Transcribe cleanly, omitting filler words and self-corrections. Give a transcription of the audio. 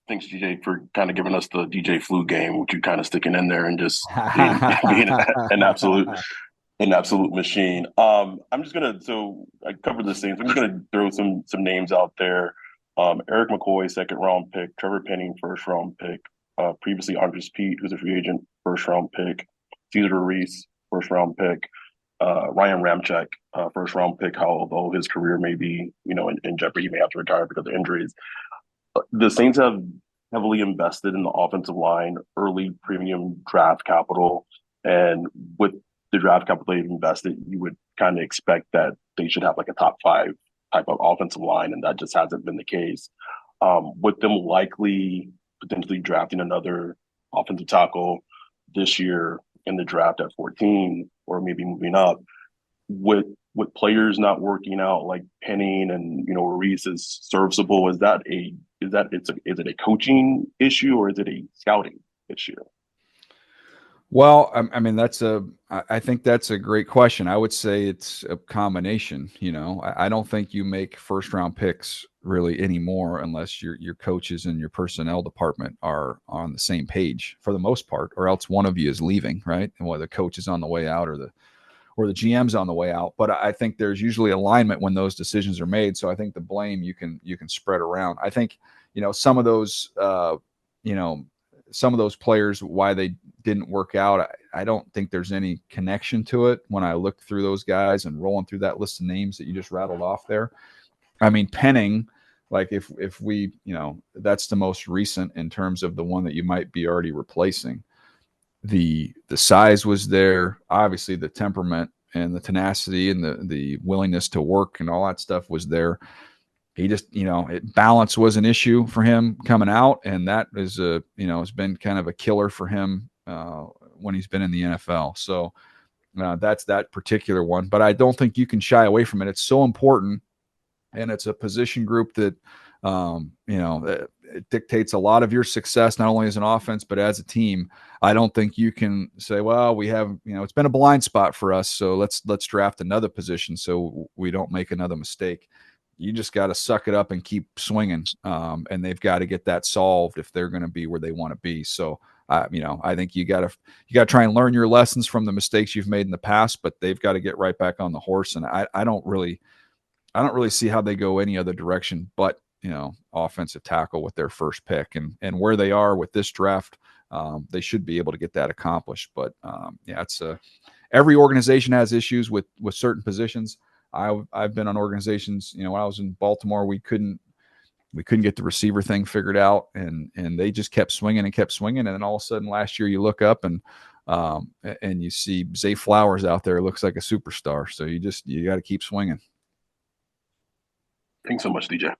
Thanks, DJ, for kind of giving us the DJ flu game, which you kind of sticking in there and just being being an absolute machine. I'm just gonna so I covered the same. So I'm just gonna throw some names out there. Eric McCoy, second round pick. Trevor Penning, first round pick. Previously Andres Pete, who's a free agent, first round pick. Cesar Reese, first round pick. Ryan Ramczyk, first round pick. Although his career may be in jeopardy, he may have to retire because of injuries. The Saints have heavily invested in the offensive line, early premium draft capital, and with the draft capital they've invested, you would kind of expect that they should have like a top five type of offensive line, and that just hasn't been the case. With them likely potentially drafting another offensive tackle this year in the draft at 14, or maybe moving up, with players not working out like Penning and Reese is serviceable. Is it a coaching issue or is it a scouting issue? Well, I mean, I think that's a great question. I would say it's a combination. I don't think you make first round picks really anymore unless your coaches and your personnel department are on the same page for the most part, or else one of you is leaving, right? And whether the coach is on the way out or the GM's on the way out. But I think there's usually alignment when those decisions are made. So I think the blame you can spread around. I think some of those you know some of those players, why they didn't work out, I don't think there's any connection to it when I look through those guys and rolling through that list of names that you just rattled off there. I mean, Penning, like if we, that's the most recent in terms of the one that you might be already replacing. The size was there, obviously the temperament and the tenacity and the willingness to work and all that stuff was there. He just, balance was an issue for him coming out, and that is has been kind of a killer for him when he's been in the NFL. So that's that particular one. But I don't think you can shy away from it. It's so important, and it's a position group that it dictates a lot of your success, not only as an offense but as a team. I don't think you can say, well, we have, it's been a blind spot for us, so let's draft another position so we don't make another mistake. You just got to suck it up and keep swinging, and they've got to get that solved if they're going to be where they want to be. So, I think you got to try and learn your lessons from the mistakes you've made in the past, but they've got to get right back on the horse. And I don't really see how they go any other direction but offensive tackle with their first pick, and where they are with this draft. They should be able to get that accomplished. But it's every organization has issues with certain positions. I've been on organizations, when I was in Baltimore, we couldn't get the receiver thing figured out, and they just kept swinging and kept swinging, and then all of a sudden last year you look up and you see Zay Flowers out there, looks like a superstar. So you got to keep swinging. Thanks so much, DJ.